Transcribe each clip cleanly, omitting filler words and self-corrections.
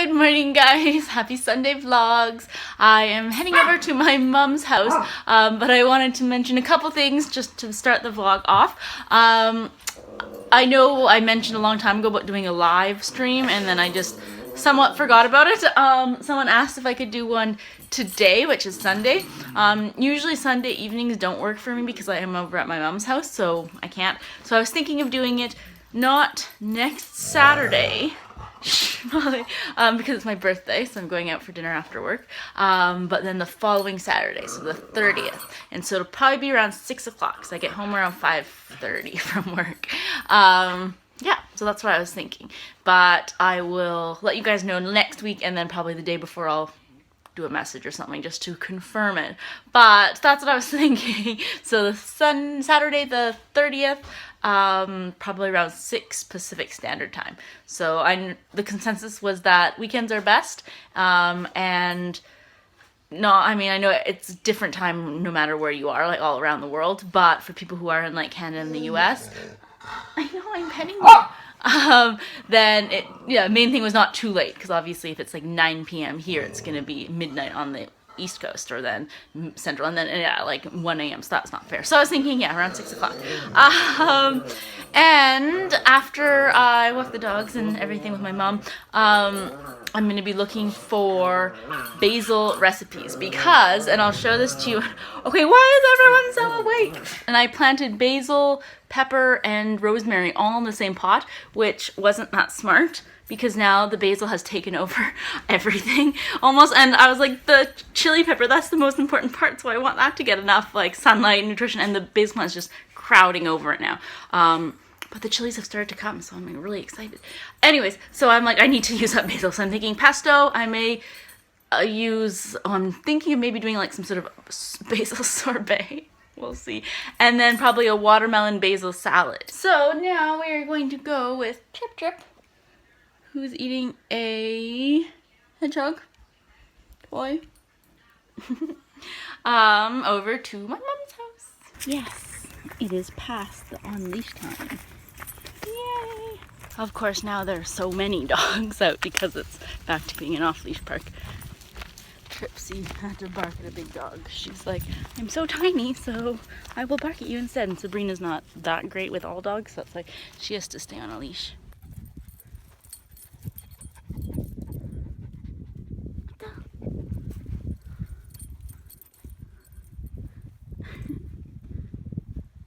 Good morning, guys. Happy Sunday vlogs. I am heading over to my mom's house, but I wanted to mention a couple things just to start the vlog off. I know I mentioned a long time ago about doing a live stream, and then I just somewhat forgot about it. Someone asked if I could do one today, which is Sunday. Usually Sunday evenings don't work for me because I am over at my mom's house, so I can't. So I was thinking of doing it not next Saturday, because it's my birthday, so I'm going out for dinner after work, but then the following Saturday, so the 30th, and so it'll probably be around 6 o'clock, because I get home around 5:30 from work. Yeah, so that's what I was thinking, but I will let you guys know next week, and then probably the day before I'll do a message or something just to confirm it, but that's what I was thinking. So the Saturday the 30th, probably around 6 Pacific Standard Time. So the consensus was that weekends are best, and no, I mean, I know it's different time no matter where you are, like all around the world, but for people who are in like Canada and the US, I know I'm petting you. Then main thing was not too late, because obviously if it's like 9 p.m. here, it's going to be midnight on the East Coast, or then Central, and then like 1 a.m. so that's not fair. So I was thinking, around 6 o'clock. And after I walk the dogs and everything with my mom, I'm going to be looking for basil recipes, because, and I'll show this to you. Okay, why is everyone so awake? And I planted basil, pepper, and rosemary all in the same pot, which wasn't that smart, because now the basil has taken over everything almost. And I was like, the chili pepper, that's the most important part, so I want that to get enough like sunlight, nutrition, and the basil plant is just crowding over it now. But the chilies have started to come, so I'm like really excited. Anyways, so I'm like, I need to use up basil, so I'm thinking pesto. I may I'm thinking of maybe doing like some sort of basil sorbet. We'll see. And then probably a watermelon basil salad. So now we are going to go with Trip, who's eating a hedgehog toy, over to my mom's house. Yes, it is past the on-leash time. Yay! Of course, now there are so many dogs out because it's back to being an off-leash park. Tripsy had to bark at a big dog. She's like, I'm so tiny, so I will bark at you instead. And Sabrina's not that great with all dogs, so it's like she has to stay on a leash.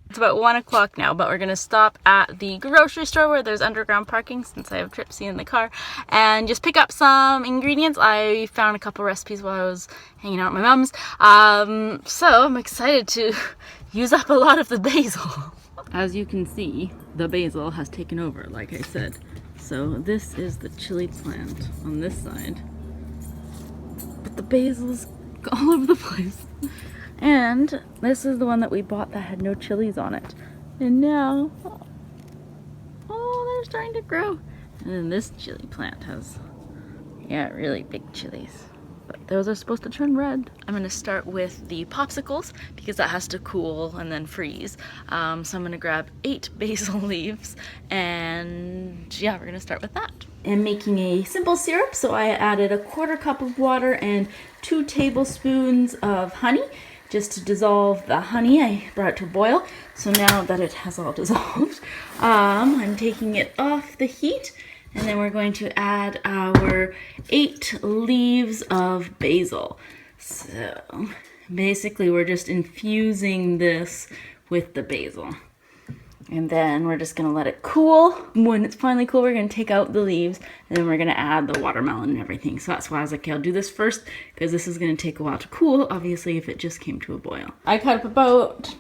It's about 1 o'clock now, but we're gonna stop at the grocery store where there's underground parking, since I have Tripsy in the car, and just pick up some ingredients. I found a couple recipes while I was hanging out at my mom's, so I'm excited to use up a lot of the basil. As you can see, the basil has taken over, like I said. So this is the chili plant on this side, but the basil's all over the place. And this is the one that we bought that had no chilies on it. And now, they're starting to grow. And then this chili plant has, really big chilies. But those are supposed to turn red. I'm going to start with the popsicles, because that has to cool and then freeze. So I'm going to grab 8 basil leaves, and we're going to start with that. I'm making a simple syrup, so I added a 1/4 cup of water and 2 tablespoons of honey. Just to dissolve the honey, I brought it to a boil. So now that it has all dissolved, I'm taking it off the heat, and then we're going to add our 8 leaves of basil. So basically we're just infusing this with the basil. And then we're just going to let it cool. When it's finally cool, we're going to take out the leaves, and then we're going to add the watermelon and everything. So that's why I was like, I'll do this first, because this is going to take a while to cool, obviously, if it just came to a boil. I cut up about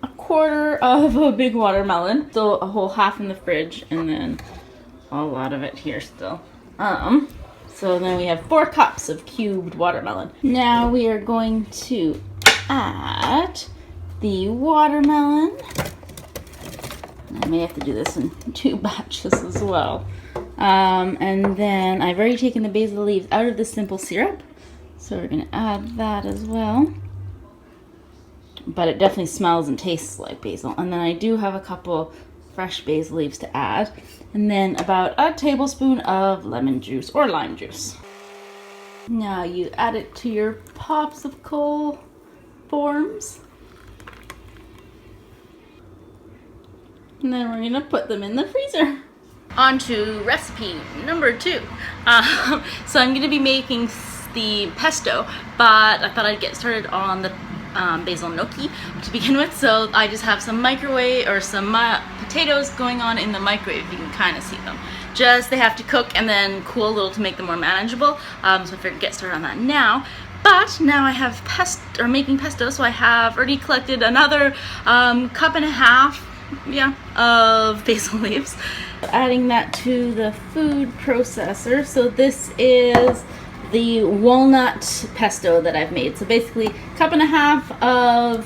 1/4 of a big watermelon, still a whole half in the fridge, and then a lot of it here still. So then we have 4 cups of cubed watermelon. Now we are going to add the watermelon. I may have to do this in 2 batches as well. And then I've already taken the basil leaves out of the simple syrup, so we're going to add that as well. But it definitely smells and tastes like basil. And then I do have a couple fresh basil leaves to add. And then about a tablespoon of lemon juice or lime juice. Now you add it to your popsicle forms. And then we're gonna put them in the freezer. On to recipe number 2. So I'm gonna be making the pesto, but I thought I'd get started on the basil gnocchi to begin with. So I just have some microwave or some potatoes going on in the microwave. You can kind of see them. Just they have to cook and then cool a little to make them more manageable. So I figured get started on that now. But now I have making pesto, so I have already collected another cup and a half, of basil leaves. Adding that to the food processor. So this is the walnut pesto that I've made. So basically, cup and a half of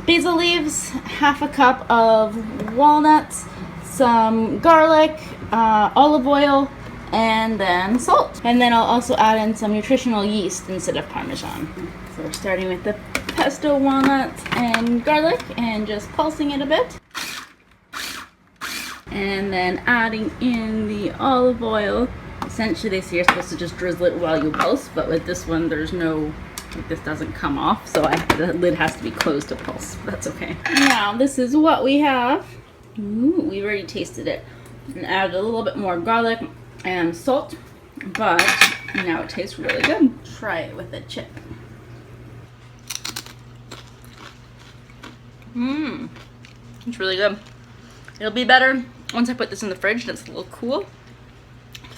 basil leaves, half a cup of walnuts, some garlic, olive oil, and then salt. And then I'll also add in some nutritional yeast instead of Parmesan. So we're starting with the pesto, walnuts, and garlic, and just pulsing it a bit. And then adding in the olive oil. Essentially, they say you're supposed to just drizzle it while you pulse, but with this one, there's no, like, this doesn't come off, so the lid has to be closed to pulse. That's okay. Now, this is what we have. Ooh, we've already tasted it. And added a little bit more garlic and salt, but now it tastes really good. Try it with a chip. It's really good. It'll be better once I put this in the fridge and it's a little cool.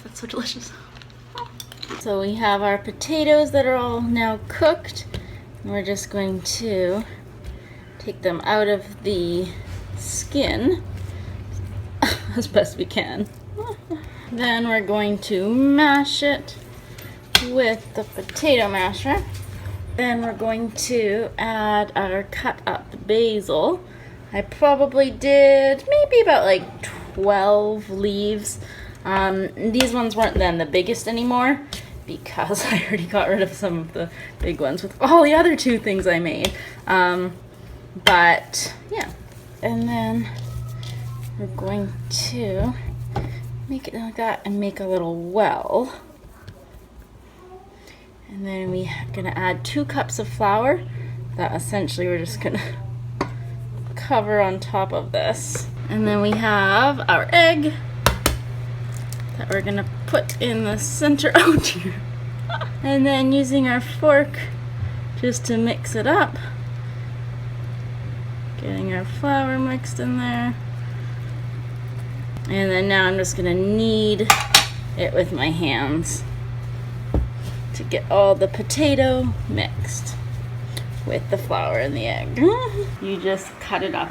That's so delicious. So we have our potatoes that are all now cooked. And we're just going to take them out of the skin as best we can. Then we're going to mash it with the potato masher. Then we're going to add our cut up basil. I probably did maybe about like 12 leaves. These ones weren't then the biggest anymore because I already got rid of some of the big ones with all the other 2 things I made. But yeah, and then we're going to make it like that and make a little well. And then we're gonna add 2 cups of flour that essentially we're just gonna cover on top of this. And then we have our egg that we're gonna put in the center. Oh dear. And then using our fork just to mix it up. Getting our flour mixed in there. And then now I'm just gonna knead it with my hands to get all the potato mixed with the flour and the egg. You just cut it up.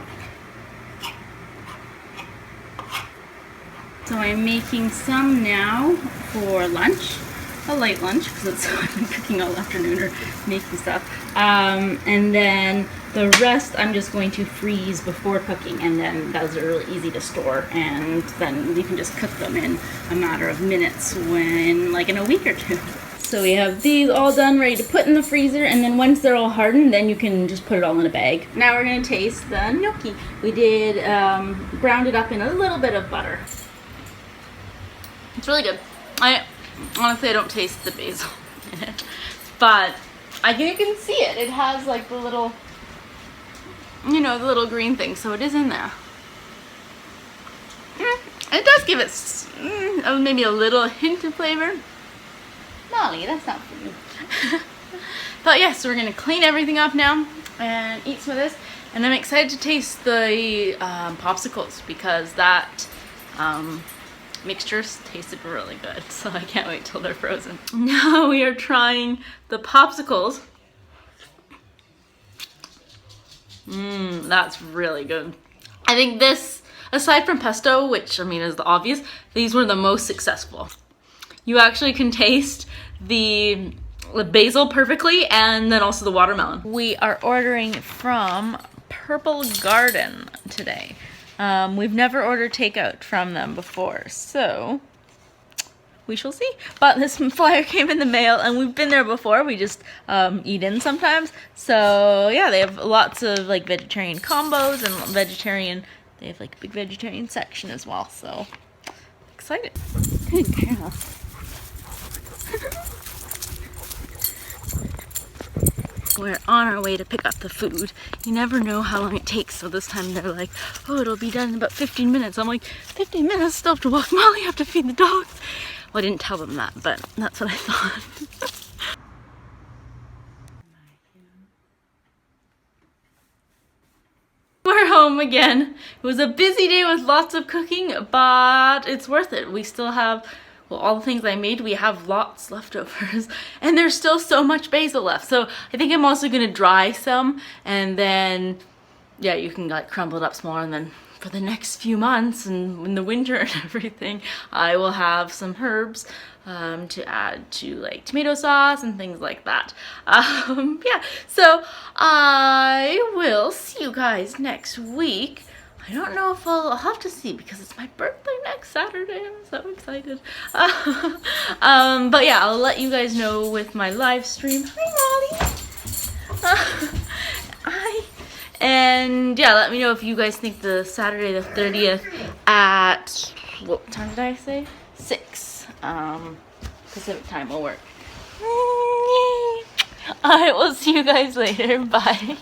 So I'm making some now for lunch, a light lunch, because I've been cooking all afternoon or making stuff. And then the rest I'm just going to freeze before cooking, and then those are really easy to store, and then you can just cook them in a matter of minutes in a week or 2. So we have these all done, ready to put in the freezer, and then once they're all hardened, then you can just put it all in a bag. Now we're going to taste the gnocchi. We did browned it up in a little bit of butter. It's really good. Honestly, I don't taste the basil in it, but I think you can see it. It has like the little, the little green thing, so it is in there. It does give it maybe a little hint of flavor. Molly, that's not for you. But yeah, so we're gonna clean everything up now and eat some of this, and I'm excited to taste the popsicles because that mixtures tasted really good, so I can't wait till they're frozen. Now we are trying the popsicles. That's really good. I think this, aside from pesto, which is the obvious, these were the most successful. You actually can taste the basil perfectly, and then also the watermelon. We are ordering from Purple Garden today. We've never ordered takeout from them before, so we shall see. But this flyer came in the mail, and we've been there before. We just eat in sometimes. So yeah, they have lots of vegetarian combos and vegetarian they have like a big vegetarian section as well, so excited. Good girl. We're on our way to pick up the food. You never know how long it takes, so this time they're like, oh, it'll be done in about 15 minutes. I'm like, 15 minutes? Still have to walk Molly, have to feed the dogs. Well, I didn't tell them that, but that's what I thought. We're home again. It was a busy day with lots of cooking, but it's worth it. We still have, well, all the things I made, we have lots leftovers, and there's still so much basil left. So I think I'm also gonna dry some, and then, yeah, you can like crumble it up smaller, and then for the next few months and in the winter and everything, I will have some herbs to add to like tomato sauce and things like that. Yeah, so I will see you guys next week. I don't know if I'll have to see because it's my birthday next Saturday. I'm so excited. But yeah, I'll let you guys know with my live stream. Hi, Molly. Hi. And yeah, let me know if you guys think the Saturday the 30th at, what time did I say? 6 Pacific time will work. I will see you guys later. Bye.